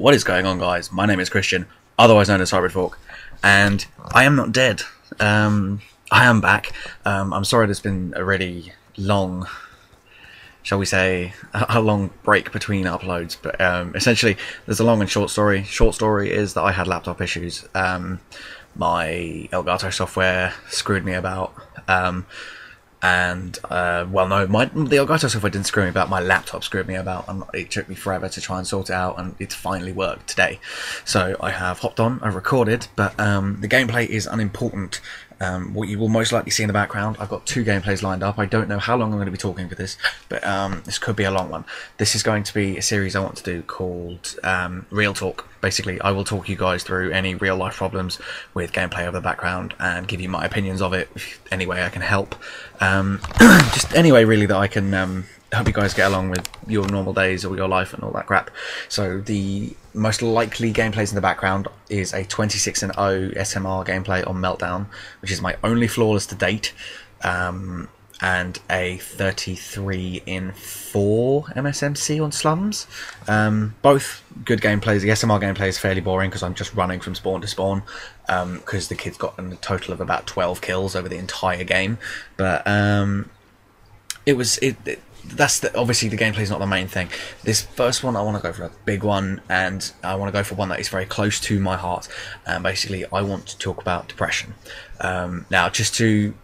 What is going on, guys? My name is Christian, otherwise known as Cyberfork, and I am not dead. I am back. I'm sorry there's been a really long, shall we say, a long break between uploads, but essentially there's a long and short story. Short story is that I had laptop issues. My Elgato software screwed me about. The Elgato software didn't screw me about, my laptop screwed me about, and it took me forever to try and sort it out, and it's finally worked today. So I have hopped on, I recorded, but the gameplay is unimportant. What you will most likely see in the background, I've got 2 gameplays lined up. I don't know how long I'm going to be talking for this, but this could be a long one. This is going to be a series I want to do called Real Talk. Basically, I will talk you guys through any real life problems with gameplay of the background and give you my opinions of it any way I can help. Just any way really that I can help you guys get along with your normal days or your life and all that crap. So the most likely gameplays in the background is a 26-0 SMR gameplay on Meltdown, which is my only flawless to date, and a 33-4 MSMC on Slums. Both good gameplays. The SMR gameplay is fairly boring because I'm just running from spawn to spawn, because the kid's got a total of about 12 kills over the entire game. But obviously the gameplay is not the main thing. This first one I want to go for a big one, and I want to go for one that is very close to my heart. Basically, I want to talk about depression. Now, just to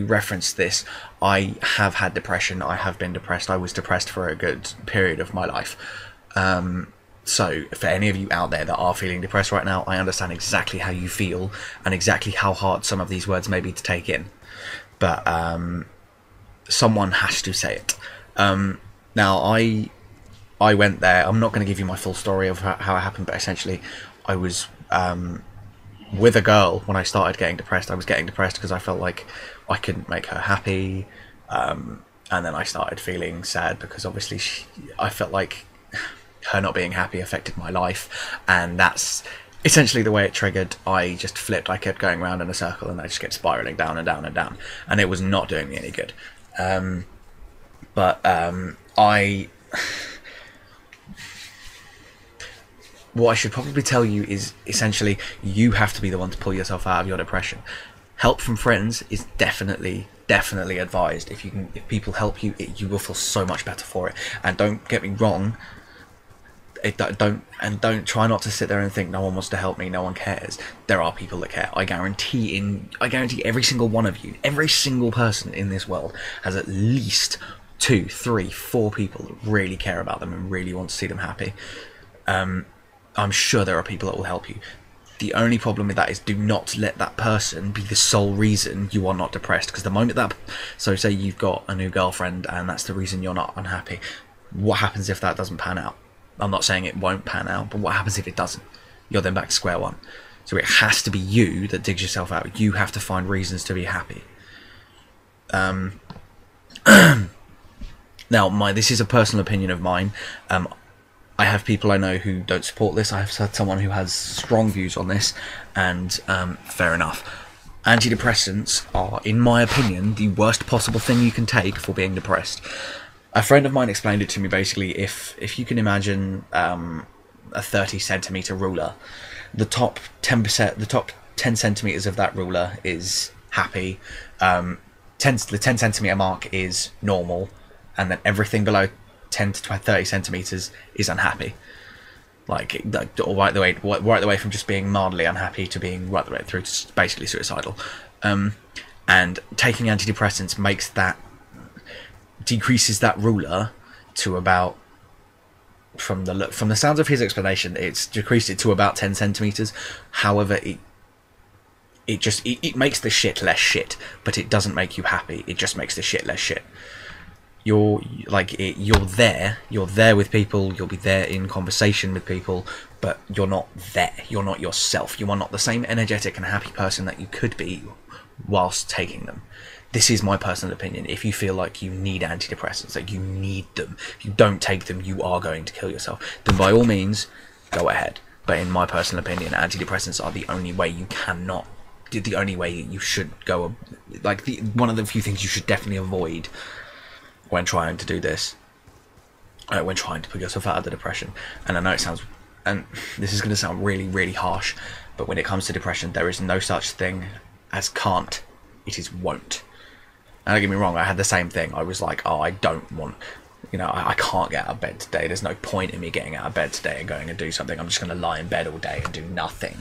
reference this, I have had depression. I have been depressed. I was depressed for a good period of my life. So for any of you out there that are feeling depressed right now, I understand exactly how you feel and exactly how hard some of these words may be to take in. But someone has to say it. Now, I went there. I'm not going to give you my full story of how it happened, but essentially I was with a girl when I started getting depressed. I was getting depressed because I felt like I couldn't make her happy, and then I started feeling sad because obviously I felt like her not being happy affected my life, and that's essentially the way it triggered. I just flipped. I kept going round in a circle, and I just kept spiraling down and down and down, and it was not doing me any good. What I should probably tell you is essentially you have to be the one to pull yourself out of your depression. Help from friends is definitely advised. If people help you, you will feel so much better for it. And don't get me wrong, don't try not to sit there and think no one wants to help me, no one cares. There are people that care. I guarantee every single one of you, every single person in this world has at least 2, 3, 4 people that really care about them and really want to see them happy. I'm sure there are people that will help you. The only problem with that is do not let that person be the sole reason you are not depressed, because the moment so say you've got a new girlfriend and that's the reason you're not unhappy, what happens if that doesn't pan out? I'm not saying it won't pan out, but what happens if it doesn't? You're then back to square one. So it has to be you that digs yourself out. You have to find reasons to be happy. Now, this is a personal opinion of mine. I have people I know who don't support this. I have had someone who has strong views on this, and fair enough. Antidepressants are, in my opinion, the worst possible thing you can take for being depressed. A friend of mine explained it to me. Basically, if you can imagine a 30-centimeter ruler, the top 10%, the top 10 centimeters of that ruler is happy. The 10-centimeter mark is normal, and then everything below 10 to 30 centimeters is unhappy. Like right the way from just being mildly unhappy to being right the way through to basically suicidal. And taking antidepressants decreases that ruler to about, from the sounds of his explanation, it's decreased it to about 10 centimeters. However, it makes the shit less shit, but it doesn't make you happy. It just makes the shit less shit. You're there with people, you'll be there in conversation with people, but you're not there. You're not yourself. You are not the same energetic and happy person that you could be whilst taking them. This is my personal opinion. If you feel like you need antidepressants, that you need them, if you don't take them, you are going to kill yourself, then by all means, go ahead. But in my personal opinion, antidepressants are the only way you should go, one of the few things you should definitely avoid when trying to do this, when trying to put yourself out of the depression. And I know it sounds and this is going to sound really, really harsh, but when it comes to depression, there is no such thing as can't. It is won't. And don't get me wrong, I had the same thing. I was like, oh, I don't want, you know, I can't get out of bed today. There's no point in me getting out of bed today and going and do something. I'm just going to lie in bed all day and do nothing.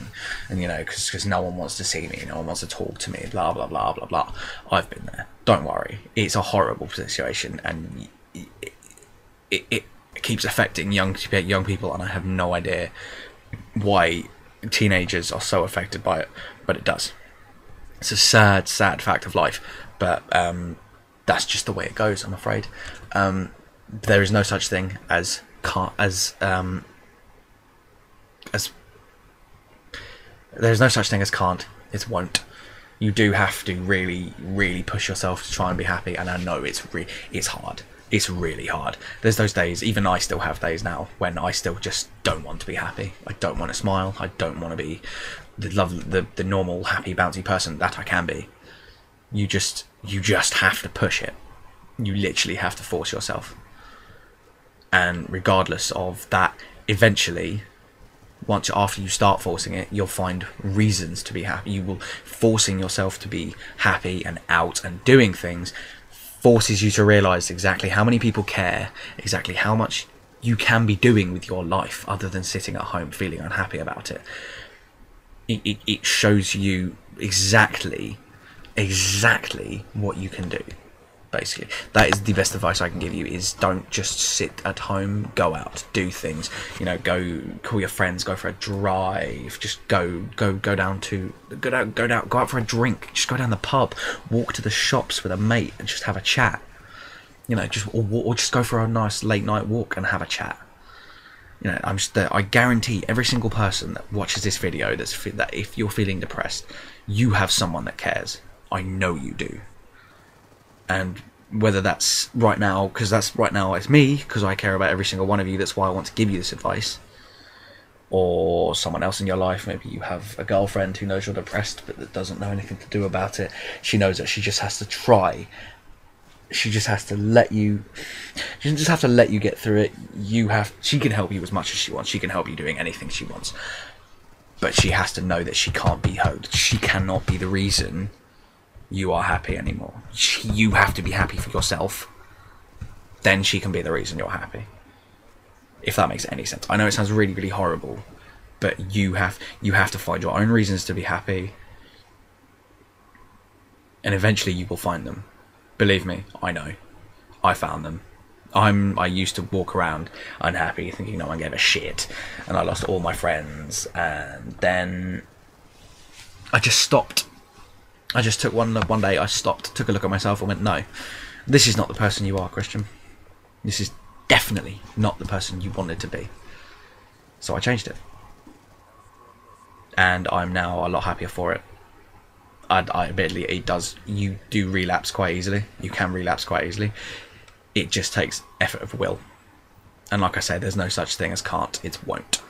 And, you know, because no one wants to see me, no one wants to talk to me, blah, blah, blah, blah, blah. I've been there. Don't worry. It's a horrible situation, and it keeps affecting young people, and I have no idea why teenagers are so affected by it, but it does. It's a sad, sad fact of life, but that's just the way it goes, I'm afraid. There is no such thing as there's no such thing as can't. It's won't. You do have to really, really push yourself to try and be happy, and I know it's hard. It's really hard. There's those days, even I still have days now, when I still just don't want to be happy. I don't want to smile. I don't want to be the normal, happy, bouncy person that I can be. You just have to push it. You literally have to force yourself. And regardless of that, eventually, after you start forcing it, you'll find reasons to be happy. You will forcing yourself to be happy and out and doing things forces you to realize exactly how many people care, exactly how much you can be doing with your life other than sitting at home feeling unhappy about it. It shows you exactly what you can do. Basically, that is the best advice I can give you, is don't just sit at home, go out, do things, you know, go call your friends, go for a drive, just go out for a drink, just go down the pub, walk to the shops with a mate and just have a chat, you know, or just go for a nice late night walk and have a chat. You know, I guarantee every single person that watches this video that if you're feeling depressed, you have someone that cares. I know you do. And whether that's right now, because that's right now it's me, because I care about every single one of you, that's why I want to give you this advice, or someone else in your life, maybe you have a girlfriend who knows you're depressed but that doesn't know anything to do about it. She knows that she just has to try. She just has to let you get through it. She can help you as much as she wants. She can help you doing anything she wants, but she has to know that she can't be she cannot be the reason you are happy anymore. You have to be happy for yourself, then she can be the reason you're happy, if that makes any sense. I know it sounds really, really horrible, but you have to find your own reasons to be happy, and eventually you will find them. Believe me, I know. I found them. I used to walk around unhappy, thinking no one gave a shit, and I lost all my friends, and then I just stopped. I just took one day, I stopped, took a look at myself and went, no, this is not the person you are, Christian. This is definitely not the person you wanted to be. So I changed it. And I'm now a lot happier for it. Admittedly, you do relapse quite easily. You can relapse quite easily. It just takes effort of will. And like I say, there's no such thing as can't, it's won't.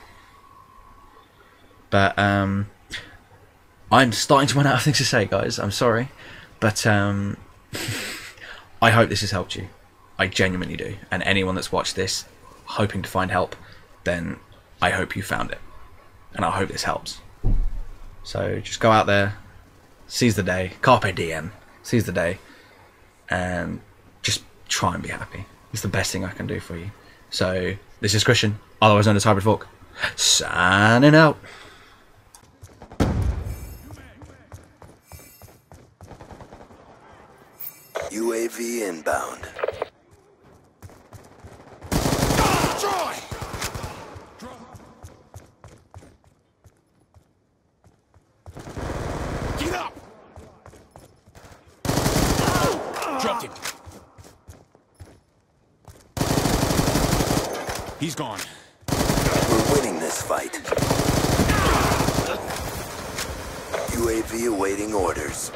But, I'm starting to run out of things to say, guys. I'm sorry. But I hope this has helped you. I genuinely do. And anyone that's watched this hoping to find help, then I hope you found it. And I hope this helps. So just go out there, seize the day, carpe diem, seize the day, and just try and be happy. It's the best thing I can do for you. So this is Christian, otherwise known as Hybrid Fork, signing out. UAV inbound. Troy! Get up! Dropped him. He's gone. We're winning this fight. UAV awaiting orders.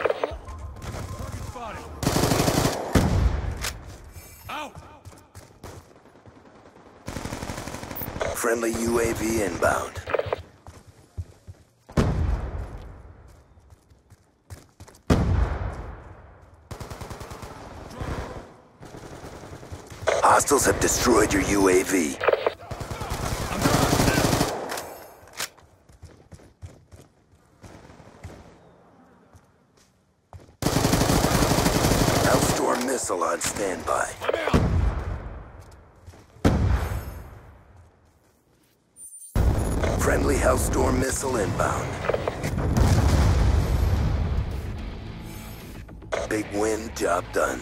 Friendly UAV inbound. Hostiles have destroyed your UAV. missile on standby. Friendly Hellstorm missile inbound. Big win, job done.